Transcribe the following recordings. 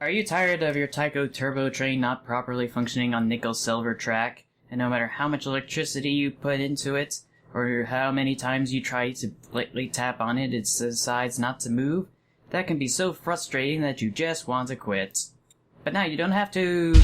Are you tired of your Tyco Turbo Train not properly functioning on nickel-silver track, and no matter how much electricity you put into it, or how many times you try to lightly tap on it, it decides not to move? That can be so frustrating that you just want to quit. But now you don't have to!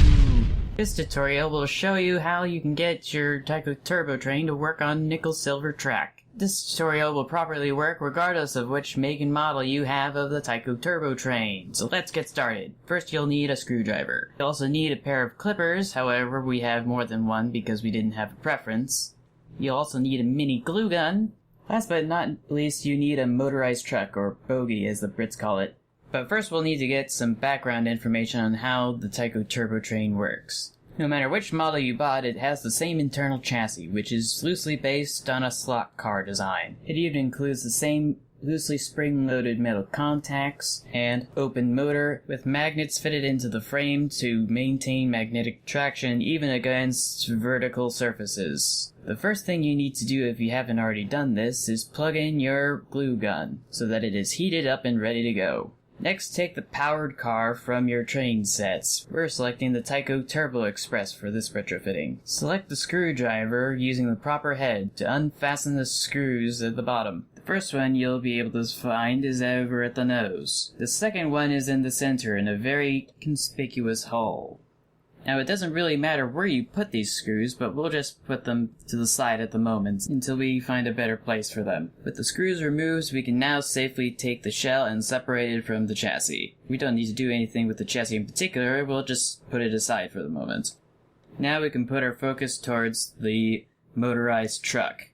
This tutorial will show you how you can get your Tyco Turbo Train to work on nickel-silver track. This tutorial will properly work regardless of which make and model you have of the Tyco Turbo Train, so let's get started. First you'll need a screwdriver. You'll also need a pair of clippers, however we have more than one because we didn't have a preference. You'll also need a mini glue gun. Last but not least you need a motorized truck, or bogie as the Brits call it. But first we'll need to get some background information on how the Tyco Turbo Train works. No matter which model you bought, it has the same internal chassis, which is loosely based on a slot car design. It even includes the same loosely spring-loaded metal contacts and open motor with magnets fitted into the frame to maintain magnetic traction even against vertical surfaces. The first thing you need to do if you haven't already done this is plug in your glue gun so that it is heated up and ready to go. Next, take the powered car from your train sets. We're selecting the Tyco Turbo Express for this retrofitting. Select the screwdriver using the proper head to unfasten the screws at the bottom. The first one you'll be able to find is over at the nose. The second one is in the center in a very conspicuous hole. Now it doesn't really matter where you put these screws, but we'll just put them to the side at the moment until we find a better place for them. With the screws removed, we can now safely take the shell and separate it from the chassis. We don't need to do anything with the chassis in particular, we'll just put it aside for the moment. Now we can put our focus towards the motorized truck.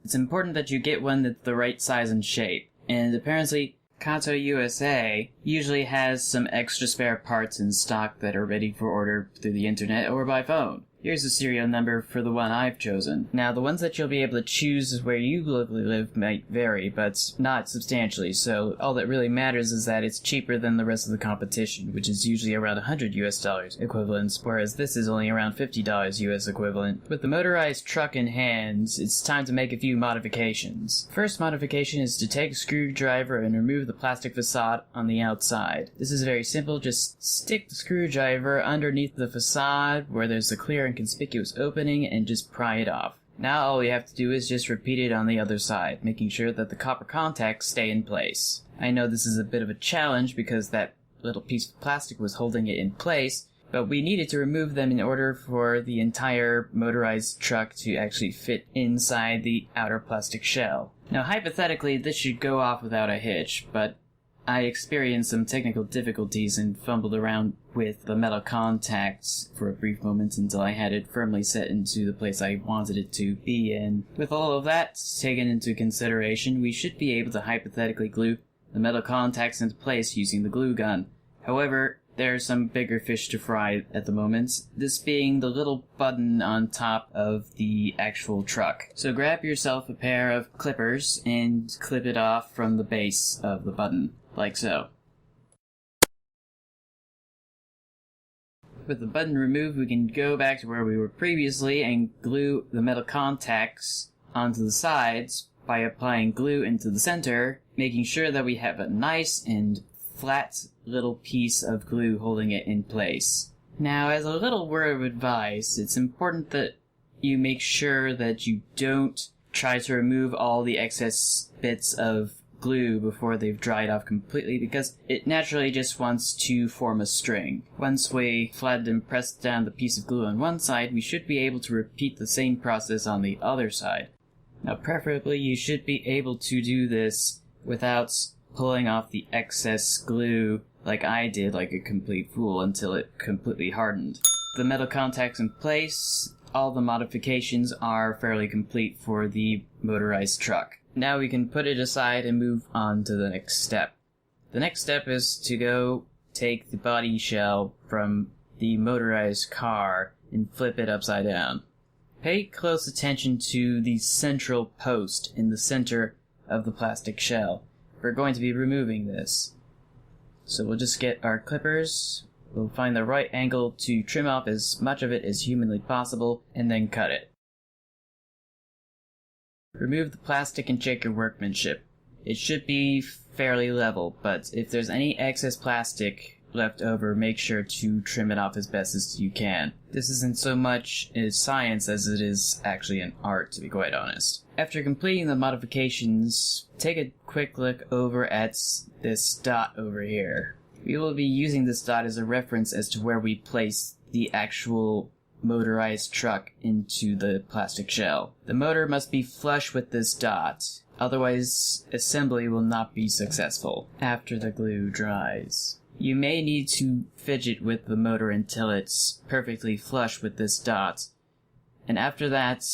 It's important that you get one that's the right size and shape, and apparently Kato USA usually has some extra spare parts in stock that are ready for order through the internet or by phone. Here's the serial number for the one I've chosen. Now, the ones that you'll be able to choose where you locally live might vary, but not substantially, so all that really matters is that it's cheaper than the rest of the competition, which is usually around $100 US equivalent, whereas this is only around $50 US equivalent. With the motorized truck in hand, it's time to make a few modifications. First modification is to take a screwdriver and remove the plastic facade on the outside. This is very simple, just stick the screwdriver underneath the facade where there's a clear and conspicuous opening and just pry it off. Now all we have to do is just repeat it on the other side, making sure that the copper contacts stay in place. I know this is a bit of a challenge because that little piece of plastic was holding it in place, but we needed to remove them in order for the entire motorized truck to actually fit inside the outer plastic shell. Now hypothetically this should go off without a hitch, but I experienced some technical difficulties and fumbled around with the metal contacts for a brief moment until I had it firmly set into the place I wanted it to be in. With all of that taken into consideration, we should be able to hypothetically glue the metal contacts into place using the glue gun. However, there are some bigger fish to fry at the moment, this being the little button on top of the actual truck. So grab yourself a pair of clippers and clip it off from the base of the button. Like so. With the button removed, we can go back to where we were previously and glue the metal contacts onto the sides by applying glue into the center, making sure that we have a nice and flat little piece of glue holding it in place. Now, as a little word of advice, it's important that you make sure that you don't try to remove all the excess bits of glue before they've dried off completely, because it naturally just wants to form a string. Once we flattened and pressed down the piece of glue on one side, we should be able to repeat the same process on the other side. Now preferably you should be able to do this without pulling off the excess glue like I did like a complete fool until it completely hardened. The metal contacts in place, all the modifications are fairly complete for the motorized truck. Now we can put it aside and move on to the next step. The next step is to go take the body shell from the motorized car and flip it upside down. Pay close attention to the central post in the center of the plastic shell. We're going to be removing this. So we'll just get our clippers, we'll find the right angle to trim off as much of it as humanly possible, and then cut it. Remove the plastic and check your workmanship. It should be fairly level, but if there's any excess plastic left over, make sure to trim it off as best as you can. This isn't so much a science as it is actually an art, to be quite honest. After completing the modifications, take a quick look over at this dot over here. We will be using this dot as a reference as to where we place the actual motorized truck into the plastic shell. The motor must be flush with this dot, otherwise assembly will not be successful after the glue dries. You may need to fidget with the motor until it's perfectly flush with this dot, and after that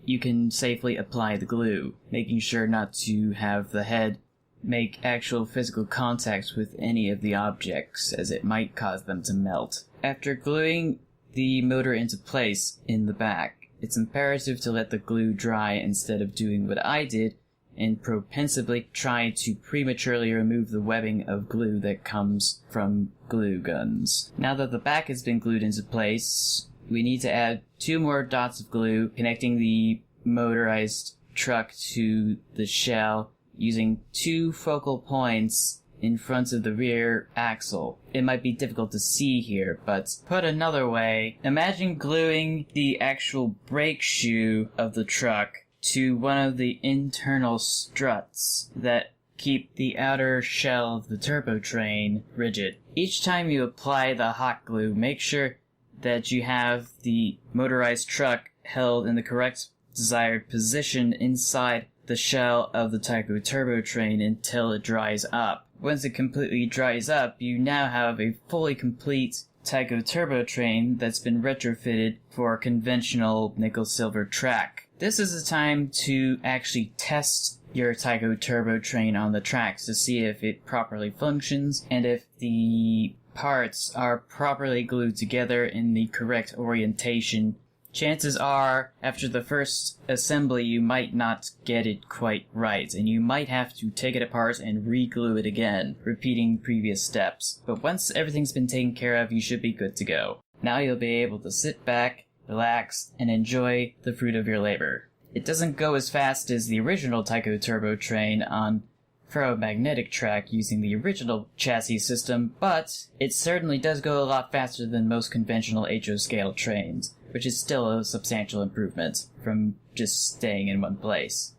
you can safely apply the glue, making sure not to have the head make actual physical contact with any of the objects, as it might cause them to melt. After gluing the motor into place in the back, it's imperative to let the glue dry instead of doing what I did and propensively try to prematurely remove the webbing of glue that comes from glue guns. Now that the back has been glued into place, we need to add 2 more dots of glue connecting the motorized truck to the shell using 2 focal points in front of the rear axle. It might be difficult to see here, but put another way, imagine gluing the actual brake shoe of the truck to one of the internal struts that keep the outer shell of the turbo train rigid. Each time you apply the hot glue, make sure that you have the motorized truck held in the correct desired position inside the shell of the Tyco Turbo Train until it dries up. Once it completely dries up, you now have a fully complete Tyco Turbo Train that's been retrofitted for a conventional nickel-silver track. This is the time to actually test your Tyco Turbo Train on the tracks to see if it properly functions and if the parts are properly glued together in the correct orientation. Chances are, after the first assembly, you might not get it quite right, and you might have to take it apart and re-glue it again, repeating previous steps. But once everything's been taken care of, you should be good to go. Now you'll be able to sit back, relax, and enjoy the fruit of your labor. It doesn't go as fast as the original Tyco Turbo Train on ferromagnetic track using the original chassis system, but it certainly does go a lot faster than most conventional HO scale trains, which is still a substantial improvement from just staying in one place.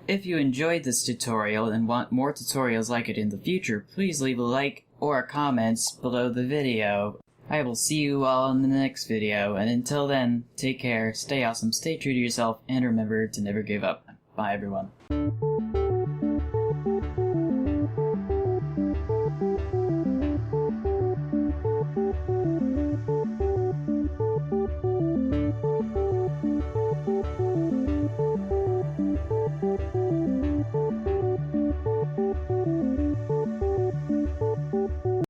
If you enjoyed this tutorial and want more tutorials like it in the future, please leave a like or a comment below the video. I will see you all in the next video, and until then, take care, stay awesome, stay true to yourself, and remember to never give up. Bye everyone.